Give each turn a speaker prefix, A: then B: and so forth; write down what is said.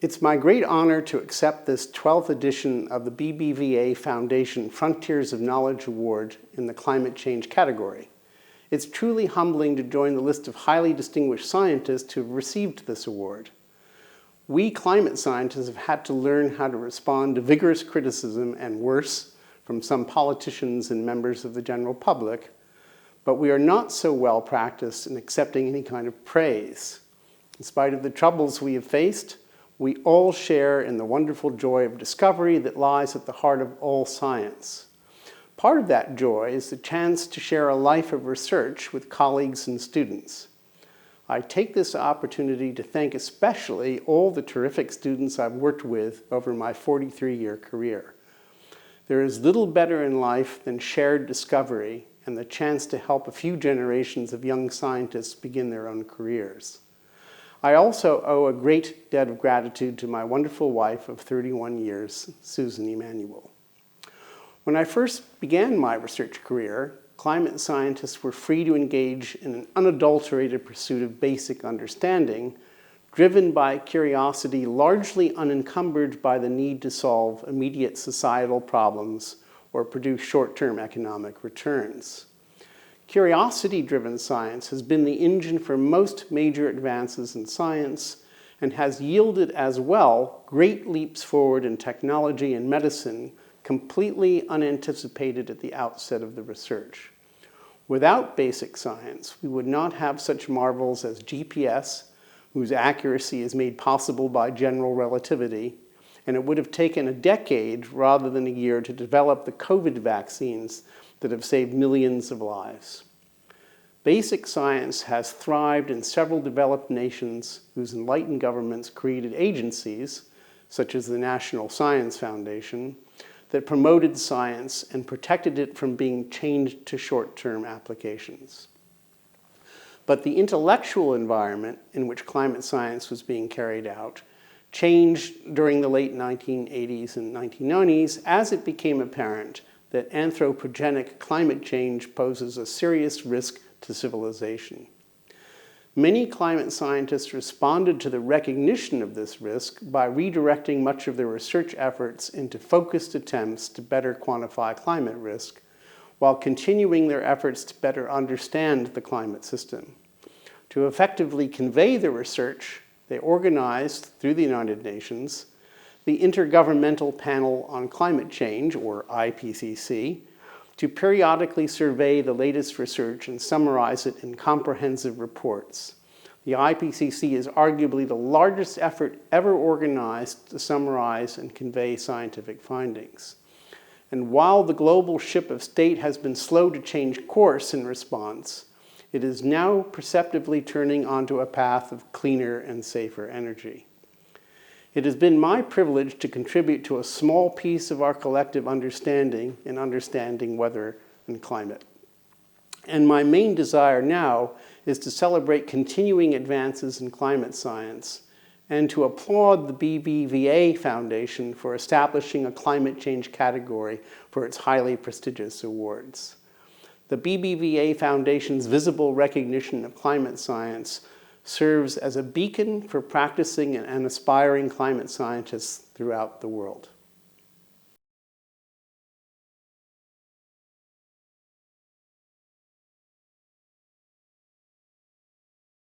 A: It's my great honor to accept this 12th edition of the BBVA Foundation Frontiers of Knowledge Award in the climate change category. It's truly humbling to join the list of highly distinguished scientists who have received this award. We climate scientists have had to learn how to respond to vigorous criticism and worse from some politicians and members of the general public, but we are not so well practiced in accepting any kind of praise. In spite of the troubles we have faced, we all share in the wonderful joy of discovery that lies at the heart of all science. Part of that joy is the chance to share a life of research with colleagues and students. I take this opportunity to thank especially all the terrific students I've worked with over my 43-year career. There is little better in life than shared discovery and the chance to help a few generations of young scientists begin their own careers. I also owe a great debt of gratitude to my wonderful wife of 31 years, Susan Emanuel. When I first began my research career, climate scientists were free to engage in an unadulterated pursuit of basic understanding, driven by curiosity largely unencumbered by the need to solve immediate societal problems or produce short-term economic returns. Curiosity-driven science has been the engine for most major advances in science and has yielded as well great leaps forward in technology and medicine completely unanticipated at the outset of the research. Without basic science, we would not have such marvels as GPS, whose accuracy is made possible by general relativity, and it would have taken a decade rather than a year to develop the COVID vaccines that have saved millions of lives. Basic science has thrived in several developed nations whose enlightened governments created agencies, such as the National Science Foundation, that promoted science and protected it from being chained to short-term applications. But the intellectual environment in which climate science was being carried out changed during the late 1980s and 1990s as it became apparent that anthropogenic climate change poses a serious risk to civilization. Many climate scientists responded to the recognition of this risk by redirecting much of their research efforts into focused attempts to better quantify climate risk, while continuing their efforts to better understand the climate system. To effectively convey the research, they organized, through the United Nations, the Intergovernmental Panel on Climate Change, or IPCC, to periodically survey the latest research and summarize it in comprehensive reports. The IPCC is arguably the largest effort ever organized to summarize and convey scientific findings. And while the global ship of state has been slow to change course in response, it is now perceptibly turning onto a path of cleaner and safer energy. It has been my privilege to contribute to a small piece of our collective understanding in understanding weather and climate. And my main desire now is to celebrate continuing advances in climate science and to applaud the BBVA Foundation for establishing a climate change category for its highly prestigious awards. The BBVA Foundation's visible recognition of climate science serves as a beacon for practicing and aspiring climate scientists throughout the world.